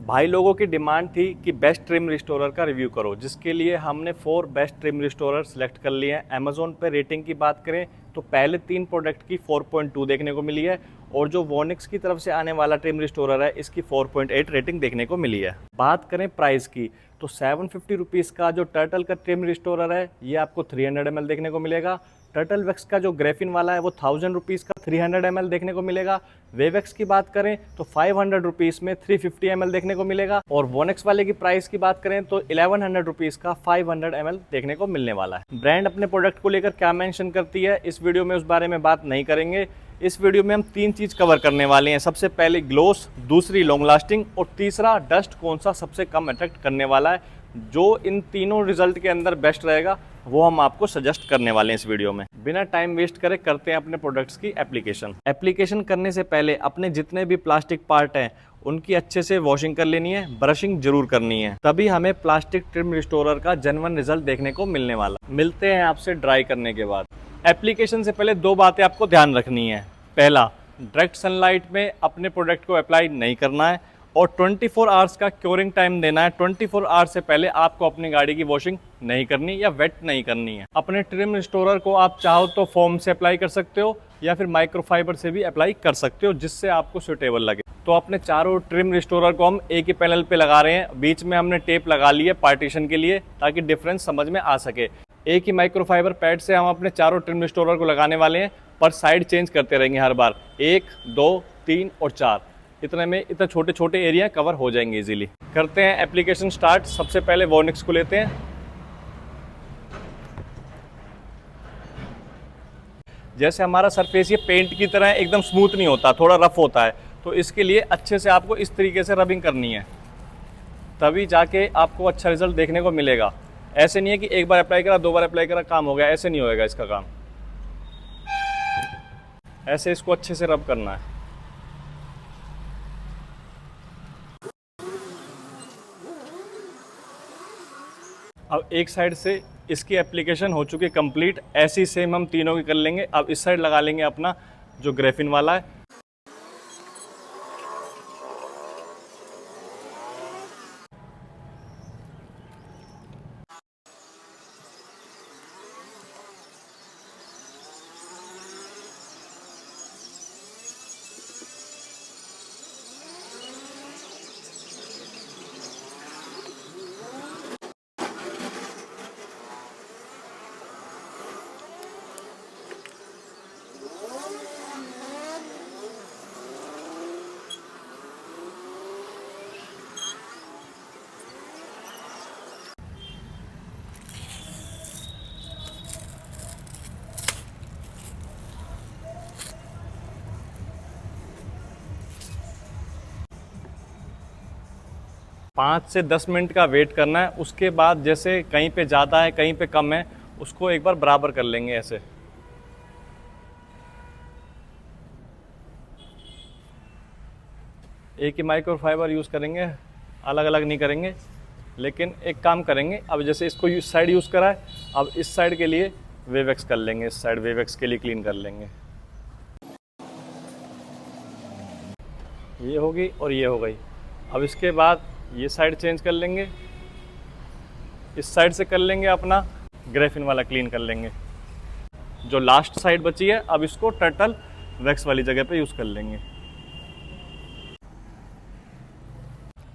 भाई लोगों की डिमांड थी कि बेस्ट ट्रिम रिस्टोरर का रिव्यू करो, जिसके लिए हमने 4 बेस्ट ट्रिम रिस्टोरर सेलेक्ट कर लिए हैं। अमेज़ॉन पे रेटिंग की बात करें तो पहले 3 प्रोडक्ट की 4.2 देखने को मिली है और जो वोनिक्स की तरफ से आने वाला ट्रिम रिस्टोरर है इसकी 4.8 रेटिंग देखने को मिली है। बात करें प्राइस की तो 750 रुपीज़ का जो टर्टल का ट्रिम रिस्टोरर है ये आपको 300 ml देखने को मिलेगा। टर्टल वैक्स का जो ग्रेफिन वाला है वो 1000 रुपीज़ का 300 ml देखने को मिलेगा। वेवैक्स की बात करें तो 500 रुपीज़ में 350 ml देखने को मिलेगा और वोनिक्स वाले की प्राइस की बात करें तो 1100 रुपीज़ का 500 ml देखने को मिलने वाला है। ब्रांड अपने प्रोडक्ट को लेकर क्या मेंशन करती है इस वीडियो में उस बारे में बात नहीं करेंगे। इस वीडियो में हम 3 चीज़ कवर करने वाले हैं। सबसे पहले ग्लोस, दूसरी लॉन्ग लास्टिंग और तीसरा डस्ट कौन सा सबसे कम अट्रैक्ट करने वाला है। जो इन तीनों रिजल्ट के अंदर बेस्ट रहेगा वो हम आपको सजेस्ट करने वाले हैं इस वीडियो में। बिना टाइम वेस्ट करे करते हैं अपने प्रोडक्ट्स की एप्लीकेशन करने से पहले अपने जितने भी प्लास्टिक पार्ट हैं उनकी अच्छे से वॉशिंग कर लेनी है, ब्रशिंग जरूर करनी है, तभी हमें प्लास्टिक ट्रिम रिस्टोरर का जेन्युइन रिजल्ट देखने को मिलने वाला। मिलते हैं आपसे ड्राई करने के बाद। एप्लीकेशन से पहले 2 बातें आपको ध्यान रखनी है। पहला, डायरेक्ट सनलाइट में अपने प्रोडक्ट को अप्लाई नहीं करना है और 24 आवर्स का क्योरिंग टाइम देना है। 24 आवर्स से पहले आपको अपनी गाड़ी की वॉशिंग नहीं करनी या वेट नहीं करनी है। अपने ट्रिम रिस्टोरर को आप चाहो तो फोम से अप्लाई कर सकते हो या फिर माइक्रोफाइबर से भी अप्लाई कर सकते हो, जिससे आपको सुटेबल लगे। तो अपने चारों ट्रिम रिस्टोरर को हम एक ही पैनल पे लगा रहे हैं। बीच में हमने टेप लगा ली है पार्टीशन के लिए ताकि डिफरेंस समझ में आ सके। एक ही माइक्रोफाइबर पैड से हम अपने चारों ट्रिम रिस्टोरर को लगाने वाले हैं, पर साइड चेंज करते रहेंगे हर बार। 1, 2, 3 और 4, इतने में इतने छोटे छोटे एरिया कवर हो जाएंगे इजीली। करते हैं एप्लीकेशन स्टार्ट। सबसे पहले वोनिक्स को लेते हैं। जैसे हमारा सरफेस ये पेंट की तरह एकदम स्मूथ नहीं होता, थोड़ा रफ होता है, तो इसके लिए अच्छे से आपको इस तरीके से रबिंग करनी है, तभी जाके आपको अच्छा रिजल्ट देखने को मिलेगा। ऐसे नहीं है कि एक बार अप्लाई करा 2 बार अप्लाई करा काम हो गया, ऐसे नहीं होएगा इसका काम। ऐसे इसको अच्छे से रब करना है। अब एक साइड से इसकी एप्लीकेशन हो चुकी है कंप्लीट। ऐसी सेम हम तीनों की कर लेंगे। अब इस साइड लगा लेंगे अपना जो ग्रेफिन वाला है। पाँच से 10 मिनट का वेट करना है। उसके बाद जैसे कहीं पे ज़्यादा है कहीं पे कम है उसको एक बार बराबर कर लेंगे। ऐसे एक ही माइक्रोफाइबर यूज़ करेंगे, अलग अलग नहीं करेंगे। लेकिन एक काम करेंगे, अब जैसे इसको इस साइड यूज़ करा है, अब इस साइड के लिए वेवैक्स कर लेंगे। इस साइड वेवैक्स के लिए क्लीन कर लेंगे। ये होगी और ये हो गई। अब इसके बाद ये साइड चेंज कर लेंगे, इस साइड से कर लेंगे अपना ग्रेफिन वाला क्लीन कर लेंगे। जो लास्ट साइड बची है अब इसको टर्टल वैक्स वाली जगह पे यूज़ कर लेंगे।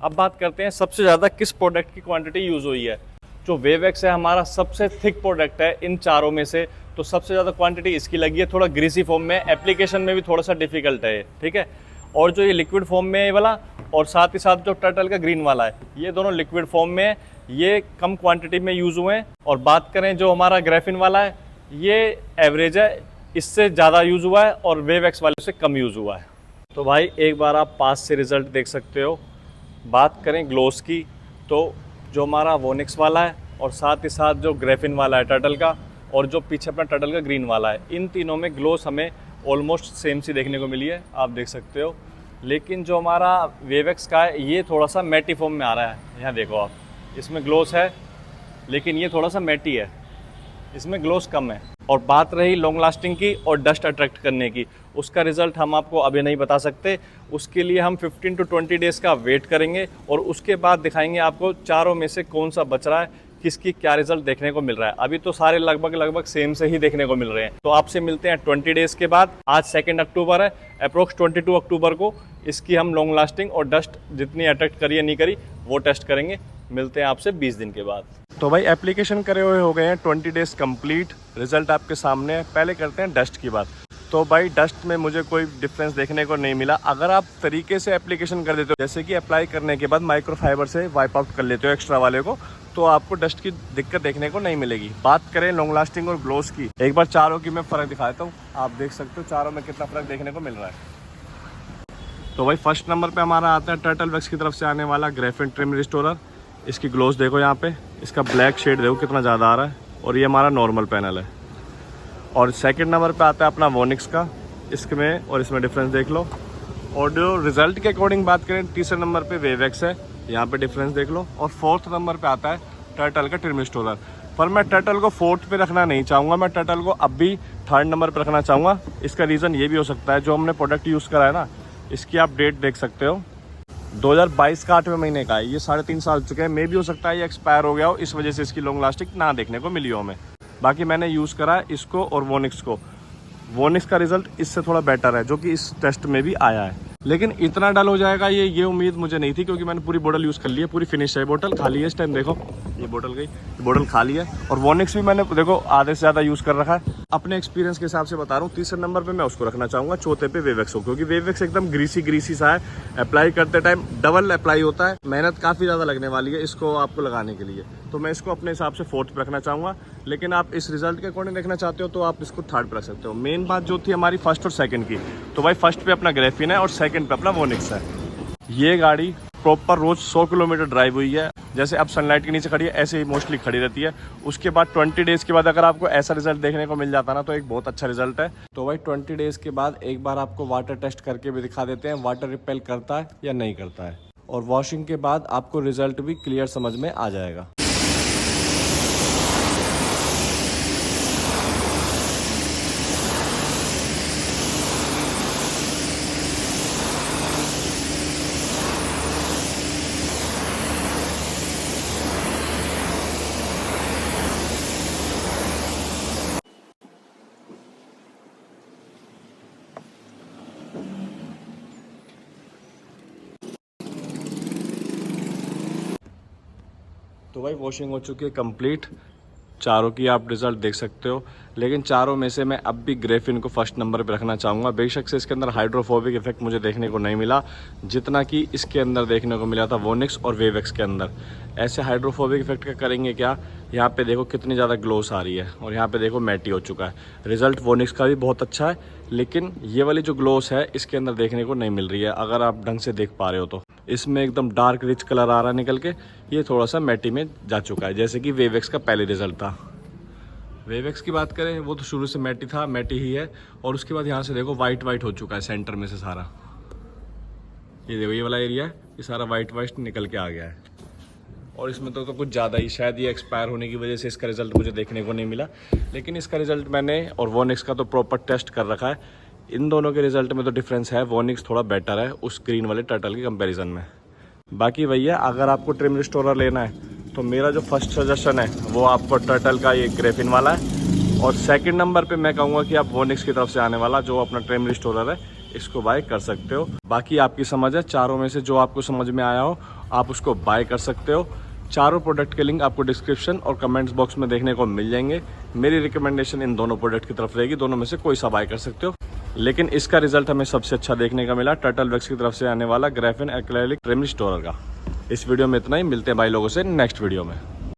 अब बात करते हैं सबसे ज़्यादा किस प्रोडक्ट की क्वांटिटी यूज़ हुई है। जो वेवैक्स है हमारा सबसे थिक प्रोडक्ट है इन चारों में से, तो सबसे ज़्यादा क्वांटिटी इसकी लगी है। थोड़ा ग्रीसी फॉर्म में, एप्लीकेशन में भी थोड़ा सा डिफिकल्ट है, ठीक है। और जो ये लिक्विड फॉर्म में है ये वाला, और साथ ही साथ जो टर्टल का ग्रीन वाला है, ये दोनों लिक्विड फॉर्म में है, ये कम क्वांटिटी में यूज़ हुए हैं। और बात करें जो हमारा ग्रेफिन वाला है ये एवरेज है, इससे ज़्यादा यूज़ हुआ है और वेवैक्स वाले से कम यूज़ हुआ है। तो भाई एक बार आप पास से रिज़ल्ट देख सकते हो। बात करें ग्लोस की तो जो हमारा वोनिक्स वाला है और साथ ही साथ जो ग्रेफिन वाला है टर्टल का, और जो पीछे अपना टर्टल का ग्रीन वाला है, इन तीनों में ग्लोस हमें ऑलमोस्ट सेम सी देखने को मिली है, आप देख सकते हो। लेकिन जो हमारा वेवैक्स का है ये थोड़ा सा मैटी फॉर्म में आ रहा है। यहाँ देखो आप, इसमें ग्लोस है लेकिन ये थोड़ा सा मैटी है, इसमें ग्लोस कम है। और बात रही लॉन्ग लास्टिंग की और डस्ट अट्रैक्ट करने की, उसका रिज़ल्ट हम आपको अभी नहीं बता सकते। उसके लिए हम 15 to 20 डेज़ का वेट करेंगे और उसके बाद दिखाएंगे आपको चारों में से कौन सा बच रहा है, किसकी क्या रिज़ल्ट देखने को मिल रहा है। अभी तो सारे लगभग सेम से ही देखने को मिल रहे हैं। तो आपसे मिलते हैं 20 डेज़ के बाद। आज 2 अक्टूबर है, अप्रोक्स 22 अक्टूबर को इसकी हम लॉन्ग लास्टिंग और डस्ट जितनी अट्रैक्ट करी है नहीं करी वो टेस्ट करेंगे। मिलते हैं आपसे 20 दिन के बाद। तो भाई एप्लीकेशन करे हुए हो गए हैं 20 डेज़ कंप्लीट, रिजल्ट आपके सामने है। पहले करते हैं डस्ट की बात। तो भाई डस्ट में मुझे कोई डिफरेंस देखने को नहीं मिला। अगर आप तरीके से एप्लीकेशन कर देते हो, जैसे कि अप्लाई करने के बाद माइक्रोफाइबर से वाइप आउट कर लेते हो एक्स्ट्रा वाले को, तो आपको डस्ट की दिक्कत देखने को नहीं मिलेगी। बात करें लॉन्ग लास्टिंग और ग्लोस की, एक बार चारों की मैं फ़र्क दिखाता हूँ। आप देख सकते हो चारों में कितना फ़र्क देखने को मिल रहा है। तो भाई फर्स्ट नंबर पे हमारा आता है टर्टल वैक्स की तरफ से आने वाला ग्रेफिन ट्रिम रिस्टोरर। इसकी ग्लोस देखो यहाँ पे, इसका ब्लैक शेड देखो कितना ज़्यादा आ रहा है, और ये हमारा नॉर्मल पैनल है। और सेकंड नंबर पे आता है अपना वोनिक्स का, इसमें और इसमें डिफरेंस देख लो। और जो रिज़ल्ट के अकॉर्डिंग बात करें, तीसरे नंबर पे वेवएक्स है, यहाँ पे डिफरेंस देख लो। और फोर्थ नंबर पे आता है टर्टल का ट्रिम रिस्टोरर। पर मैं टर्टल को फोर्थ पे रखना नहीं चाहूँगा, मैं टर्टल को अब भी थर्ड नंबर पे रखना चाहूँगा। इसका रीज़न ये भी हो सकता है, जो हमने प्रोडक्ट यूज़ करा है ना, इसकी आप डेट देख सकते हो 2022 का 8वें महीने का है। ये 3.5 साल चुके हैं। मे भी हो सकता है ये एक्सपायर हो गया हो, इस वजह से इसकी लॉन्ग लास्टिंग ना देखने को मिली हो हमें। बाकी मैंने यूज़ करा है इसको और वोनिक्स को। वोनिक्स का रिज़ल्ट इससे थोड़ा बेटर है, जो कि इस टेस्ट में भी आया है। लेकिन इतना डल हो जाएगा ये उम्मीद मुझे नहीं थी, क्योंकि मैंने पूरी बोतल यूज़ कर ली है, पूरी फिनिश है। बोतल खाली है इस टाइम, देखो ये बोतल गई, ये बोतल खाली है। और वोनिक्स भी मैंने देखो आधे से ज़्यादा यूज़ कर रखा है। अपने एक्सपीरियंस के हिसाब से बता रहा हूँ, तीसरे नंबर पे मैं उसको रखना चाहूँगा, चौथे पे वेवएक्स हो, क्योंकि वेवएक्स एकदम ग्रीसी सा है। अप्लाई करते टाइम डबल अप्लाई होता है, मेहनत काफ़ी ज़्यादा लगने वाली है इसको आपको लगाने के लिए। तो मैं इसको अपने हिसाब से फोर्थ पे रखना चाहूँगा। लेकिन आप इस रिजल्ट के अकॉर्डिंग देखना चाहते हो तो आप इसको थर्ड पे रख सकते हो। मेन बात जो थी हमारी फर्स्ट और सेकंड की, तो भाई फर्स्ट पे अपना ग्रेफिन है और सेकंड पे अपना वोनिक्स है। ये गाड़ी प्रॉपर रोज 100 किलोमीटर ड्राइव हुई है। जैसे अब सनलाइट के नीचे खड़ी है, ऐसे ही मोस्टली खड़ी रहती है। उसके बाद 20 डेज़ के बाद अगर आपको ऐसा रिजल्ट देखने को मिल जाता ना, तो एक बहुत अच्छा रिजल्ट है। तो भाई 20 डेज़ के बाद एक बार आपको वाटर टेस्ट करके भी दिखा देते हैं, वाटर रिपेल करता है या नहीं करता है। और वॉशिंग के बाद आपको रिजल्ट भी क्लियर समझ में आ जाएगा। तो भाई वॉशिंग हो चुकी है कंप्लीट, चारों की आप रिज़ल्ट देख सकते हो। लेकिन चारों में से मैं अब भी ग्रेफिन को फर्स्ट नंबर पे रखना चाहूँगा। बेशक से इसके अंदर हाइड्रोफोबिक इफेक्ट मुझे देखने को नहीं मिला, जितना कि इसके अंदर देखने को मिला था वोनिक्स और वेवएक्स के अंदर। ऐसे हाइड्रोफोबिक इफेक्ट का करेंगे क्या, यहाँ पे देखो कितनी ज़्यादा ग्लोस आ रही है, और यहाँ पे देखो मैटी हो चुका है। रिज़ल्ट वोनिक्स का भी बहुत अच्छा है, लेकिन ये वाली जो ग्लोस है इसके अंदर देखने को नहीं मिल रही है। अगर आप ढंग से देख पा रहे हो तो इसमें एकदम डार्क रिच कलर आ रहा है निकल के, ये थोड़ा सा मैटी में जा चुका है, जैसे कि वेवएक्स का पहले रिजल्ट था। वेवएक्स की बात करें, वो तो शुरू से मैटी था, मैटी ही है। और उसके बाद यहाँ से देखो वाइट हो चुका है सेंटर में से सारा। ये देखो ये वाला एरिया है, ये सारा वाइट निकल के आ गया है। और इसमें तो कुछ ज़्यादा ही, शायद ये एक्सपायर होने की वजह से इसका रिजल्ट मुझे देखने को नहीं मिला। लेकिन इसका रिजल्ट मैंने और वोनिक्स का तो प्रॉपर टेस्ट कर रखा है। इन दोनों के रिजल्ट में तो डिफरेंस है, वोनिक्स थोड़ा बेटर है उस ग्रीन वाले टर्टल के कंपैरिजन में। बाकी भैया अगर आपको ट्रिम रिस्टोरर लेना है तो मेरा जो फर्स्ट सजेशन है वो आपको टर्टल का ये ग्रेफिन वाला है। और सेकंड नंबर पे मैं कहूँगा कि आप वोनिक्स की तरफ से आने वाला जो अपना ट्रिम रिस्टोरर है, इसको बाय कर सकते हो। बाकी आपकी समझ है, चारों में से जो आपको समझ में आया हो आप उसको बाय कर सकते हो। चारों प्रोडक्ट के लिंक आपको डिस्क्रिप्शन और कमेंट्स बॉक्स में देखने को मिल जाएंगे। मेरी रिकमेंडेशन इन दोनों प्रोडक्ट की तरफ रहेगी, दोनों में से कोई सा बाय कर सकते हो। लेकिन इसका रिजल्ट हमें सबसे अच्छा देखने का मिला टर्टल वैक्स की तरफ से आने वाला ग्रेफिन एक्रेलिक ट्रिम रिस्टोरर का। इस वीडियो में इतना ही, मिलते हैं भाई लोगों से नेक्स्ट वीडियो में।